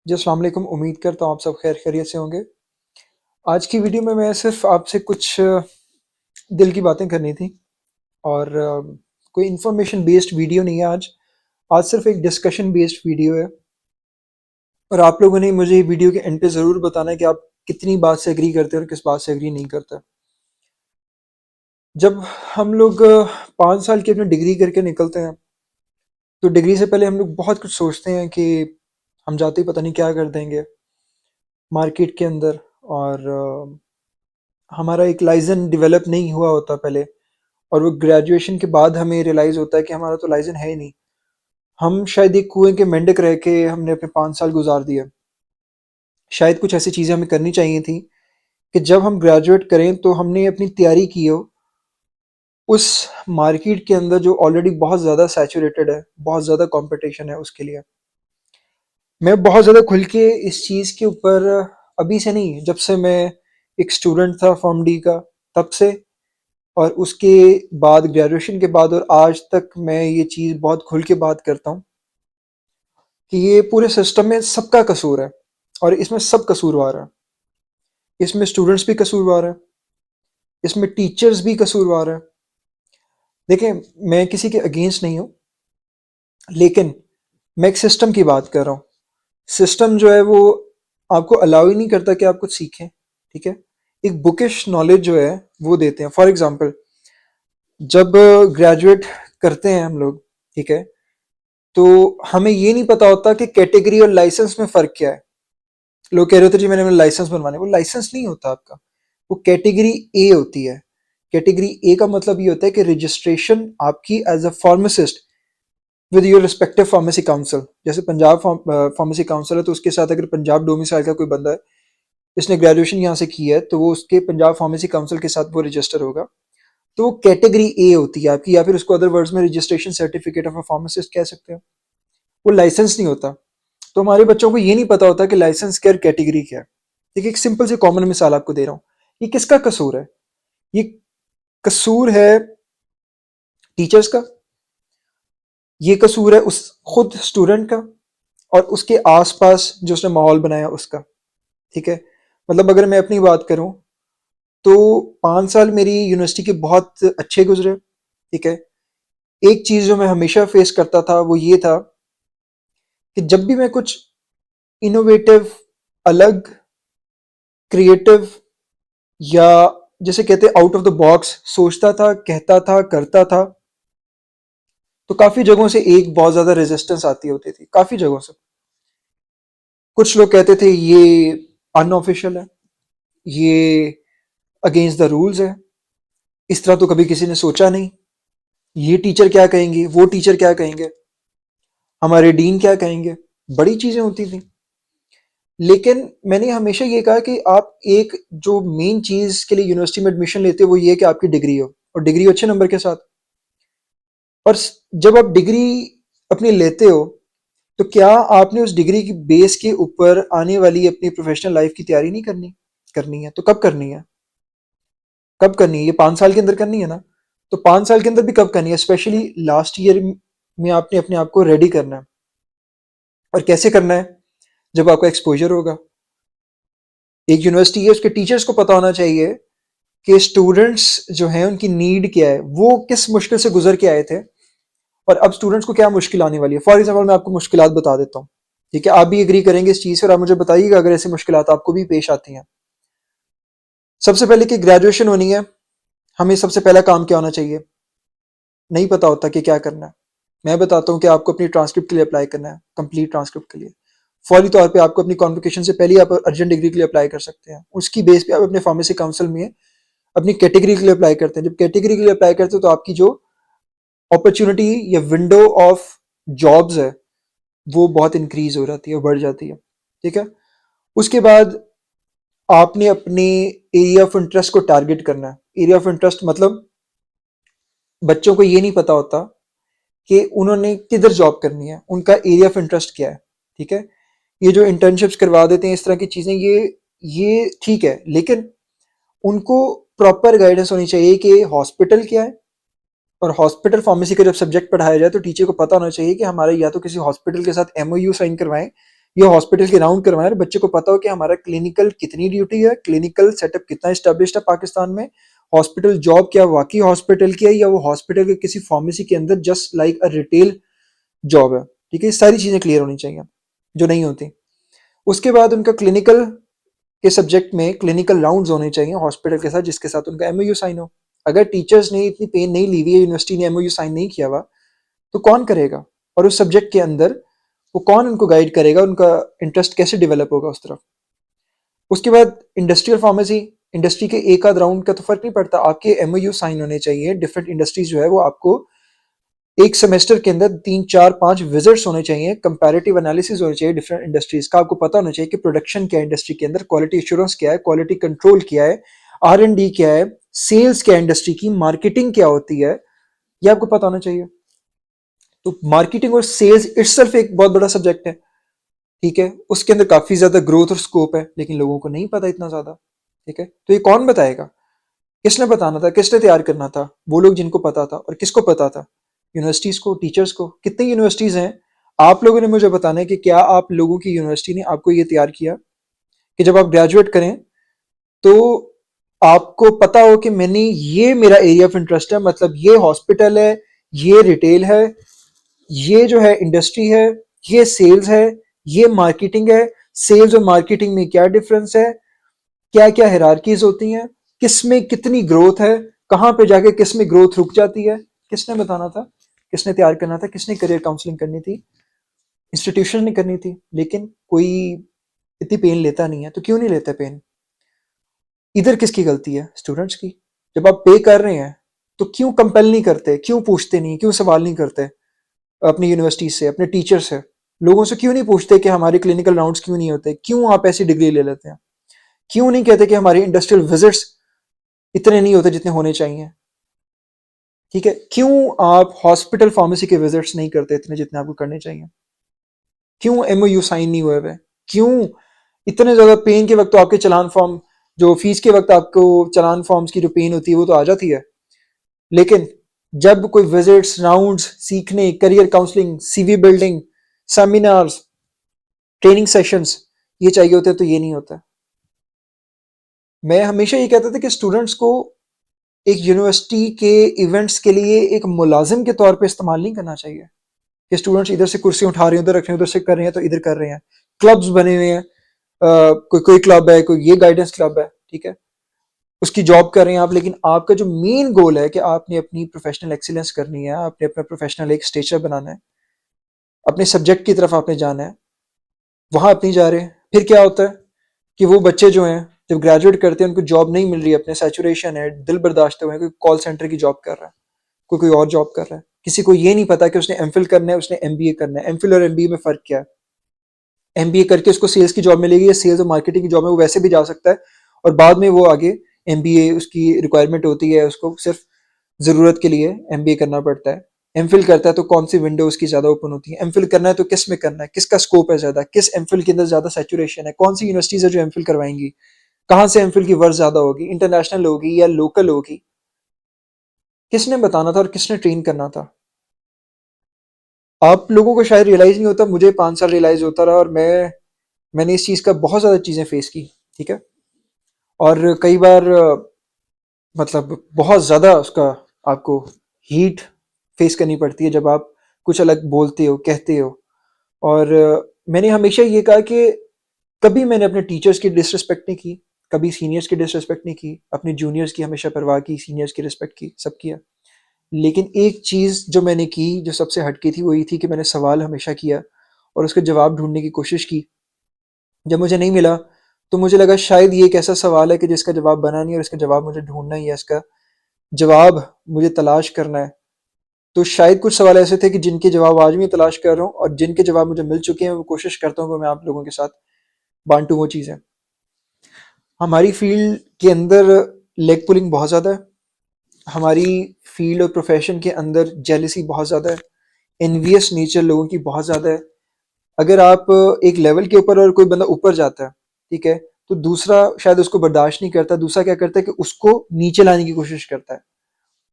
जी, अस्सलाम वालेकुम। उम्मीद करता हूँ आप सब खैर खैरियत से होंगे। आज की वीडियो में मैं सिर्फ़ आपसे कुछ दिल की बातें करनी थी और कोई इन्फॉर्मेशन बेस्ड वीडियो नहीं है आज। आज सिर्फ़ एक डिस्कशन बेस्ड वीडियो है और आप लोगों ने मुझे वीडियो के एंड पे ज़रूर बताना है कि आप कितनी बात से एग्री करते हैं और किस बात से एग्री नहीं करते। जब हम लोग 5 साल की अपनी डिग्री करके निकलते हैं, तो डिग्री से पहले हम लोग बहुत कुछ सोचते हैं कि हम जाते ही पता नहीं क्या कर देंगे मार्केट के अंदर और हमारा एक लाइज़न डेवलप नहीं हुआ होता पहले और वो ग्रेजुएशन के बाद हमें रियलाइज़ होता है कि हमारा तो लाइज़न है ही नहीं। हम शायद एक कुएँ के मेंढक रह के हमने अपने 5 साल गुज़ार दिए। शायद कुछ ऐसी चीज़ें हमें करनी चाहिए थी कि जब हम ग्रेजुएट करें तो हमने अपनी तैयारी की हो उस मार्केट के अंदर जो ऑलरेडी बहुत ज़्यादा सैचुरेटेड है, बहुत ज़्यादा कॉम्पिटिशन है उसके लिए। मैं बहुत ज़्यादा खुल के इस चीज़ के ऊपर अभी से नहीं, जब से मैं एक स्टूडेंट था फॉर्म डी का, तब से और उसके बाद ग्रेजुएशन के बाद और आज तक मैं ये चीज़ बहुत खुल के बात करता हूँ कि ये पूरे सिस्टम में सबका कसूर है और इसमें सब कसूरवार हैं। इसमें स्टूडेंट्स भी कसूरवार हैं, इसमें टीचर्स भी कसूरवार हैं। देखें, मैं किसी के अगेंस्ट नहीं हूँ, लेकिन मैं एक सिस्टम की बात कर रहा हूँ। सिस्टम जो है वो आपको अलाउ ही नहीं करता कि आप कुछ सीखें, ठीक है? एक बुकिश नॉलेज जो है वो देते हैं। फॉर एग्ज़ाम्पल, जब ग्रेजुएट करते हैं हम लोग, ठीक है? तो हमें ये नहीं पता होता कि कैटेगरी और लाइसेंस में फ़र्क क्या है। लोग कह रहे होते हैं जी मैंने अपना लाइसेंस बनवाना है, वो लाइसेंस नहीं होता आपका, वो कैटेगरी ए होती है। कैटेगरी ए का मतलब ये होता है कि रजिस्ट्रेशन आपकी as a pharmacist with your respective pharmacy council. जैसे पंजाब फार्मेसी काउंसिल है, तो उसके साथ अगर पंजाब डोमिसाइल का कोई बंदा है, इसने ग्रेजुएशन यहाँ से की है, तो वो उसके पंजाब फार्मेसी काउंसिल के साथ वो रजिस्टर होगा। तो वो कैटेगरी ए होती है आपकी, या फिर उसको अदर वर्ड्स में registration certificate of a pharmacist कह सकते हैं। वो लाइसेंस नहीं होता। तो हमारे बच्चों को ये नहीं पता होता कि लाइसेंस क्या और कैटेगरी क्या है। देखिए, एक सिंपल सी कॉमन मिसाल आपको दे रहा हूँ। ये किसका कसूर है? ये कसूर है टीचर्स का, ये कसूर है उस खुद स्टूडेंट का और उसके आस-पास जो उसने माहौल बनाया उसका, ठीक है? मतलब अगर मैं अपनी बात करूँ, तो 5 साल मेरी यूनिवर्सिटी के बहुत अच्छे गुज़रे, ठीक है? एक चीज़ जो मैं हमेशा फेस करता था वो ये था कि जब भी मैं कुछ इनोवेटिव, अलग, क्रिएटिव या जिसे कहते हैं आउट ऑफ द बॉक्स सोचता था, कहता था, करता था, तो काफ़ी जगहों से एक बहुत ज़्यादा रेजिस्टेंस आती होती थी, काफ़ी जगहों से। कुछ लोग कहते थे ये अनऑफिशियल है, ये अगेंस्ट द रूल्स है, इस तरह तो कभी किसी ने सोचा नहीं, ये टीचर क्या कहेंगे, वो टीचर क्या कहेंगे, हमारे डीन क्या कहेंगे, बड़ी चीज़ें होती थी। लेकिन मैंने हमेशा ये कहा कि आप एक जो मेन चीज़ के लिए यूनिवर्सिटी में एडमिशन लेते हो वो ये है कि आपकी डिग्री हो और डिग्री हो अच्छे नंबर के साथ। और जब आप डिग्री अपनी लेते हो, तो क्या आपने उस डिग्री की बेस के ऊपर आने वाली अपनी प्रोफेशनल लाइफ की तैयारी नहीं करनी? करनी है, तो कब करनी है? कब करनी है? ये 5 साल के अंदर करनी है ना? तो 5 साल के अंदर भी कब करनी है? स्पेशली लास्ट ईयर में आपने अपने आप को रेडी करना है। और कैसे करना है? जब आपका एक्सपोज़र होगा। एक यूनिवर्सिटी है, उसके टीचर्स को पता होना चाहिए कि स्टूडेंट्स जो हैं उनकी नीड क्या है, वो किस मुश्किल से गुज़र के आए थे और अब स्टूडेंट्स को क्या मुश्किल आने वाली है। फॉर एग्ज़ाम्पल मैं आपको मुश्किलात बता देता हूँ, ठीक है? आप भी एग्री करेंगे इस चीज़ से और आप मुझे बताइएगा अगर ऐसी मुश्किलात आपको भी पेश आती हैं। सबसे पहले कि ग्रेजुएशन होनी है, हमें सबसे पहला काम क्या होना चाहिए? नहीं पता होता कि क्या करना है। मैं बताता हूँ कि आपको अपनी ट्रांसक्रिप्ट के लिए अप्लाई करना है, कंप्लीट ट्रांसक्रिप्ट के लिए। फौरी तौर पे आपको अपनी कॉन्वोकेशन से पहले ही आप अर्जेंट डिग्री के लिए अप्लाई कर सकते हैं। उसकी बेस पे आप अपने फार्मेसी काउंसिल में अपनी कैटेगरी के लिए अप्लाई करते हैं। जब कैटेगरी के लिए अप्लाई करते हो तो आपकी जो अपॉर्चुनिटी या विंडो ऑफ जॉब्स है वो बहुत इंक्रीज हो जाती है, बढ़ जाती है, ठीक है? उसके बाद आपने अपने एरिया ऑफ इंटरेस्ट को टारगेट करना है। एरिया ऑफ इंटरेस्ट मतलब बच्चों को ये नहीं पता होता कि उन्होंने किधर जॉब करनी है, उनका एरिया ऑफ इंटरेस्ट क्या है, ठीक है? ये जो इंटर्नशिप्स करवा देते हैं इस तरह की चीज़ें, ये ठीक है, लेकिन उनको प्रॉपर गाइडेंस होनी चाहिए कि हॉस्पिटल क्या है और हॉस्पिटल फार्मेसी का जब सब्जेक्ट पढ़ाया जाए तो टीचर को पता होना चाहिए कि हमारे या तो किसी हॉस्पिटल के साथ एमओयू साइन करवाएं ये हॉस्पिटल के राउंड करवाएं और बच्चे को पता हो कि हमारा क्लिनिकल कितनी ड्यूटी है, क्लिनिकल सेटअप कितना स्टैब्लिश्ड है पाकिस्तान में, हॉस्पिटल जॉब क्या वाकई हॉस्पिटल की है या वो हॉस्पिटल के किसी फार्मेसी के अंदर just like a retail job है। ठीक है, ये सारी चीजें क्लियर होनी चाहिए जो नहीं होती। उसके बाद उनका क्लिनिकल के सब्जेक्ट में क्लिनिकल राउंड्स होने चाहिए हॉस्पिटल के साथ, जिसके साथ उनका एमओयू साइन हो। अगर टीचर्स ने इतनी पेन नहीं ली हुई है, यूनिवर्सिटी ने एमओयू साइन नहीं किया हुआ, तो कौन करेगा? और उस सब्जेक्ट के अंदर वो कौन उनको गाइड करेगा, उनका इंटरेस्ट कैसे डेवलप होगा उस तरफ। उसके बाद इंडस्ट्रियल फार्मेसी, इंडस्ट्री के एक आध राउंड का तो फर्क नहीं पड़ता, आपके एमओयू साइन होने चाहिए। डिफरेंट इंडस्ट्रीज जो है वो आपको एक सेमेस्टर के अंदर 3 4 5 विजिट्स होने चाहिए, कंपैरेटिव एनालिसिस होने चाहिए डिफरेंट इंडस्ट्रीज का। आपको पता होना चाहिए कि प्रोडक्शन क्या है इंडस्ट्री के अंदर, क्वालिटी एश्योरेंस क्या है, क्वालिटी कंट्रोल क्या है, R&D क्या है, सेल्स क्या है इंडस्ट्री की, मार्केटिंग क्या होती है, ये आपको पता होना चाहिए। तो मार्केटिंग और सेल्स इटसेल्फ एक बहुत बड़ा सब्जेक्ट है। ठीक है, उसके अंदर काफी ज्यादा ग्रोथ और स्कोप है, लेकिन लोगों को नहीं पता इतना ज्यादा। ठीक है, तो ये कौन बताएगा? किसने बताना था, किसने तैयार करना था? वो लोग जिनको पता था। और किसको पता था? यूनिवर्सिटीज को, टीचर्स को। कितनी यूनिवर्सिटीज हैं? आप लोगों ने मुझे बताना है कि क्या आप लोगों की यूनिवर्सिटी ने आपको ये तैयार किया कि जब आप ग्रेजुएट करें तो आपको पता हो कि मैंने ये मेरा एरिया ऑफ इंटरेस्ट है, मतलब ये हॉस्पिटल है, ये रिटेल है, ये जो है इंडस्ट्री है, ये सेल्स है, ये मार्केटिंग है। सेल्स और मार्केटिंग में क्या डिफरेंस है, क्या क्या हायरार्कीज होती हैं, किस में कितनी ग्रोथ है, कहाँ पे जाके किस में ग्रोथ रुक जाती है, किसने बताना था, किसने तैयार करना था, किसने करियर काउंसलिंग करनी थी? इंस्टीट्यूशन ने करनी थी। लेकिन कोई इतनी पेन लेता नहीं है। तो क्यों नहीं लेता पेन? इधर किसकी गलती है? स्टूडेंट्स की। जब आप पे कर रहे हैं तो क्यों कंपेल नहीं करते, क्यों पूछते नहीं, क्यों सवाल नहीं करते अपनी यूनिवर्सिटी से, अपने टीचर से? लोगों से क्यों नहीं पूछते कि हमारे क्लिनिकल राउंड्स क्यों नहीं होते, क्यों आप ऐसी डिग्री ले लेते हैं? क्यों नहीं कहते कि हमारे इंडस्ट्रियल विजिट्स इतने नहीं होते जितने होने चाहिए? ठीक है, क्यों आप हॉस्पिटल फार्मेसी के विजिट्स नहीं करते इतने जितने आपको करने चाहिए? क्यों एमओयू साइन नहीं हुए हुए? क्यों इतने ज्यादा पेन के वक्त तो आपके चालान फॉर्म, जो फीस के वक्त आपको चालान फॉर्म्स की जो पेन होती है वो तो आ जाती है, लेकिन जब कोई विजिट्स, राउंड्स, सीखने, career counselling, CV building, seminars, training sessions ये चाहिए होते हैं तो ये नहीं होता। मैं हमेशा ये कहता था कि स्टूडेंट्स को एक यूनिवर्सिटी के इवेंट्स के लिए एक मुलाजिम के तौर पे इस्तेमाल नहीं करना चाहिए कि स्टूडेंट्स इधर से कुर्सी उठा रहे हैं, उधर रख रहे हैं, उधर से कर रहे हैं तो इधर कर रहे हैं। क्लब्स बने हुए हैं, कोई कोई क्लब है, कोई ये गाइडेंस क्लब है, ठीक है, उसकी जॉब कर रहे हैं आप। लेकिन आपका जो मेन गोल है कि आपने अपनी प्रोफेशनल एक्सीलेंस करनी है, आपने अपना प्रोफेशनल एक स्टेचर बनाना है, अपने सब्जेक्ट की तरफ आपने जाना है, वहां आप नहीं जा रहे। फिर क्या होता है कि वो बच्चे जो हैं जब ग्रेजुएट करते हैं उनको जॉब नहीं मिल रही है, अपने सैचुरेशन है, दिल बर्दाश्त हुए, कोई कॉल सेंटर की जॉब कर रहा है, कोई कोई और जॉब कर रहा है। किसी को ये नहीं पता कि उसने एमफिल करना है, उसने एमबीए करना है। एमफिल और एमबीए में फर्क क्या है? एमबीए करके उसको सेल्स की जॉब मिलेगी या सेल्स और मार्केटिंग की जॉब में वो वैसे भी जा सकता है, और बाद में वो आगे एमबीए उसकी रिक्वायरमेंट होती है, उसको सिर्फ जरूरत के लिए एमबीए करना पड़ता है। एमफिल करता है तो कौन सी विंडो उसकी ज्यादा ओपन होती है? एमफिल करना है तो किस में करना है, किसका स्कोप है ज्यादा, किस एमफिल के अंदर ज्यादा सैचुरेशन है, कौन सी यूनिवर्सिटीज है जो एमफिल करवाएंगी, कहाँ से एमफिल की वर्थ ज्यादा होगी, इंटरनेशनल होगी या लोकल होगी? किसने बताना था और किसने ट्रेन करना था? आप लोगों को शायद रियलाइज नहीं होता, मुझे 5 साल रियलाइज होता रहा, और मैंने इस चीज का बहुत ज्यादा चीजें फेस की। ठीक है, और कई बार मतलब बहुत ज्यादा उसका आपको हीट फेस करनी पड़ती है जब आप कुछ अलग बोलते हो, कहते हो। और मैंने हमेशा ये कहा कि कभी मैंने अपने टीचर्स की डिसरिस्पेक्ट नहीं की, कभी सीनियर्स की डिसरिस्पेक्ट नहीं की, अपने जूनियर्स की हमेशा परवाह की, सीनियर्स की रिस्पेक्ट की, सब किया। लेकिन एक चीज जो मैंने की जो सबसे हटकी थी वो ये थी कि मैंने सवाल हमेशा किया और उसका जवाब ढूंढने की कोशिश की। जब मुझे नहीं मिला तो मुझे लगा शायद ये एक ऐसा सवाल है कि जिसका जवाब बना नहीं, और इसका जवाब मुझे ढूंढना ही है, इसका जवाब मुझे तलाश करना है। तो शायद कुछ सवाल ऐसे थे कि जिनके जवाब आज मैं तलाश कर रहा हूँ, और जिनके जवाब मुझे मिल चुके हैं वो कोशिश करता हूँ कि मैं आप लोगों के साथ बांटू वो चीज़ें। हमारी फील्ड के अंदर लेग पुलिंग बहुत ज़्यादा है, हमारी फील्ड और प्रोफेशन के अंदर जेलिसी बहुत ज़्यादा है, एनवियस नेचर लोगों की बहुत ज़्यादा है। अगर आप एक लेवल के ऊपर और कोई बंदा ऊपर जाता है, ठीक है, तो दूसरा शायद उसको बर्दाश्त नहीं करता, दूसरा क्या करता है कि उसको नीचे लाने की कोशिश करता है,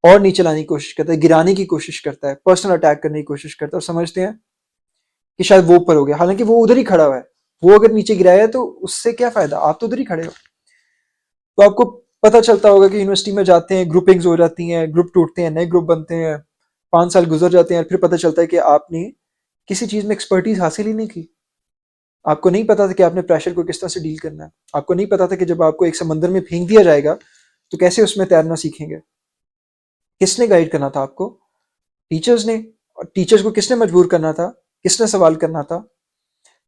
और नीचे लाने की कोशिश करता है, गिराने की कोशिश करता है, पर्सनल अटैक करने की कोशिश करता है, और समझते हैं कि शायद वो ऊपर हो गया, हालांकि वो उधर ही खड़ा हुआ है। वो अगर नीचे गिराया है तो उससे क्या फ़ायदा? आप तो उधर ही खड़े हो। तो आपको पता चलता होगा कि यूनिवर्सिटी में जाते हैं, ग्रुपिंग्स हो जाती हैं, ग्रुप टूटते हैं, नए ग्रुप बनते हैं, 5 साल गुज़र जाते हैं और फिर पता चलता है कि आपने किसी चीज़ में एक्सपर्टीज़ हासिल ही नहीं की। आपको नहीं पता था कि आपने प्रेशर को किस तरह से डील करना है। आपको नहीं पता था कि जब आपको एक समंदर में फेंक दिया जाएगा, तो कैसे उसमें तैरना सीखेंगे। किसने गाइड करना था आपको? टीचर्स ने। और टीचर्स को किसने मजबूर करना था? किसने सवाल करना था?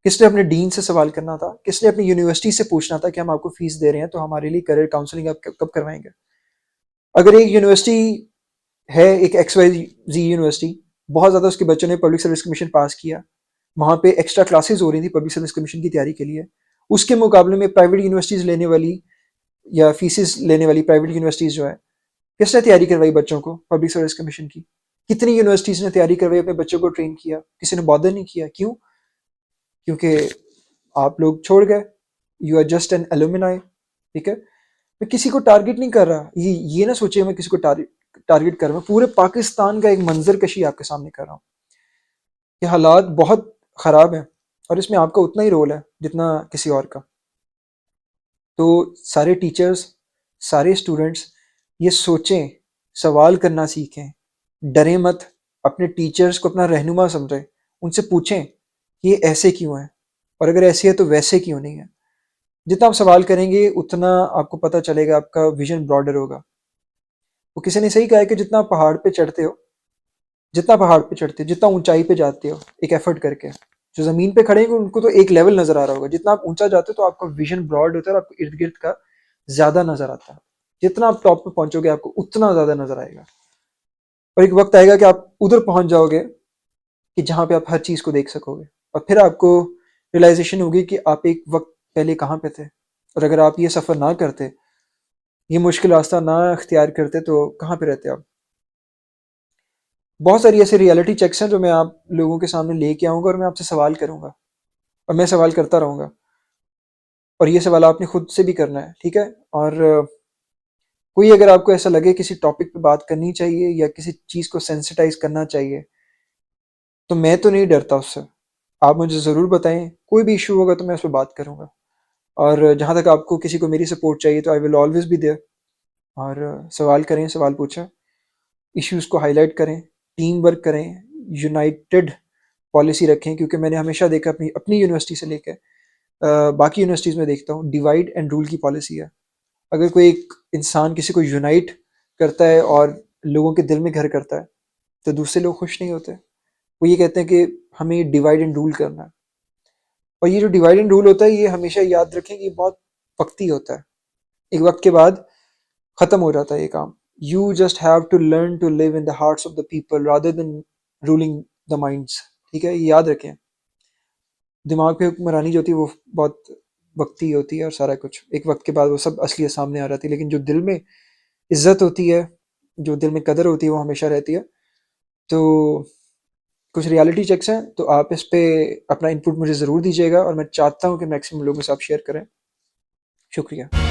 किसने अपने डीन से सवाल करना था? किसने अपनी यूनिवर्सिटी से पूछना था कि हम आपको फीस दे रहे हैं तो हमारे लिए करियर काउंसलिंग आप कब करवाएंगे? अगर एक यूनिवर्सिटी है, एक एक्स वाई जी यूनिवर्सिटी, बहुत ज़्यादा उसके बच्चों ने पब्लिक सर्विस कमीशन पास किया, वहाँ पे एक्स्ट्रा क्लासेस हो रही थी पब्लिक सर्विस कमीशन की तैयारी के लिए, उसके मुकाबले में प्राइवेट यूनिवर्सिटीज़ लेने वाली या फीसिस लेने वाली प्राइवेट यूनिवर्सिटीज़ जो है, किसने तैयारी करवाई बच्चों को पब्लिक सर्विस कमीशन की? कितनी यूनिवर्सिटीज़ ने तैयारी करवाई, अपने बच्चों को ट्रेन किया? किसी ने बॉदर नहीं किया। क्यों? क्योंकि आप लोग छोड़ गए। You are just an alumni. ठीक है। मैं किसी को टारगेट नहीं कर रहा, ये ना सोचिए मैं किसी को टारगेट कर रहा हूँ। पूरे पाकिस्तान का एक मंजर कशी आपके सामने कर रहा हूँ। ये हालात बहुत ख़राब हैं और इसमें आपका उतना ही रोल है जितना किसी और का। तो सारे टीचर्स, सारे स्टूडेंट्स ये सोचें, सवाल करना सीखें, डरें मत। अपने टीचर्स को अपना रहनुमा समझें, उनसे पूछें कि ये ऐसे क्यों है और अगर ऐसे है तो वैसे क्यों नहीं है। जितना आप सवाल करेंगे उतना आपको पता चलेगा, आपका विजन ब्रॉडर होगा। वो किसी ने सही कहा है कि जितना आप पहाड़ पे चढ़ते हो, जितना पहाड़ पे चढ़ते हो, जितना ऊंचाई पे जाते हो एक एफर्ट करके, जो ज़मीन पे खड़े हैं उनको तो एक लेवल नज़र आ रहा होगा। जितना आप ऊंचा जाते हो तो आपका विजन ब्रॉड होता है और आपको इर्द गिर्द का ज़्यादा नज़र आता है। जितना आप टॉप पे पहुंचोगे आपको उतना ज़्यादा नज़र आएगा। और एक वक्त आएगा कि आप उधर पहुंच जाओगे कि जहाँ पे आप हर चीज़ को देख सकोगे और फिर आपको रियलाइजेशन होगी कि आप एक वक्त पहले कहाँ पे थे। और अगर आप ये सफ़र ना करते, ये मुश्किल रास्ता ना इख्तियार करते तो कहाँ पे रहते आप। बहुत सारी ऐसे रियलिटी चेक्स हैं जो मैं आप लोगों के सामने लेके आऊँगा और मैं आपसे सवाल करूँगा और मैं सवाल करता रहूँगा। और ये सवाल आपने खुद से भी करना है, ठीक है? और कोई अगर आपको ऐसा लगे किसी टॉपिक पे बात करनी चाहिए या किसी चीज़ को सेंसिटाइज़ करना चाहिए, तो मैं तो नहीं डरता उससे। आप मुझे ज़रूर बताएँ, कोई भी इश्यू होगा तो मैं उस पे बात करूँगा। और जहाँ तक आपको किसी को मेरी सपोर्ट चाहिए तो I will always be there. और सवाल करें, सवाल पूछें, इश्यूज़ को हाइलाइट करें, टीम वर्क करें, यूनाइटेड पॉलिसी रखें, क्योंकि मैंने हमेशा देखा अपनी अपनी यूनिवर्सिटी से लेके बाकी यूनिवर्सिटीज़ में देखता हूँ, डिवाइड एंड रूल की पॉलिसी है। अगर कोई एक इंसान किसी को यूनाइट करता है और लोगों के दिल में घर करता है, तो दूसरे लोग खुश नहीं होते। वो ये कहते हैं कि हमें डिवाइड एंड रूल करना है। और ये जो डिवाइड एंड रूल होता है, ये हमेशा याद रखें कि ये बहुत वक्ती होता है। एक वक्त के बाद खत्म हो जाता है ये काम। You just have to learn to live in the hearts of the people rather than ruling the minds. ठीक है, ये याद रखें। दिमाग पे हुक्मरानी जो होती है वो बहुत वक्ती होती है और सारा कुछ एक वक्त के बाद वो सब असलियत सामने आ जाती है। लेकिन जो दिल में इज्जत होती है, जो दिल में कदर होती है, वो हमेशा रहती है। तो कुछ रियलिटी चेक्स हैं, तो आप इस पे अपना इनपुट मुझे ज़रूर दीजिएगा और मैं चाहता हूँ कि मैक्सिमम लोगों से आप शेयर करें। शुक्रिया।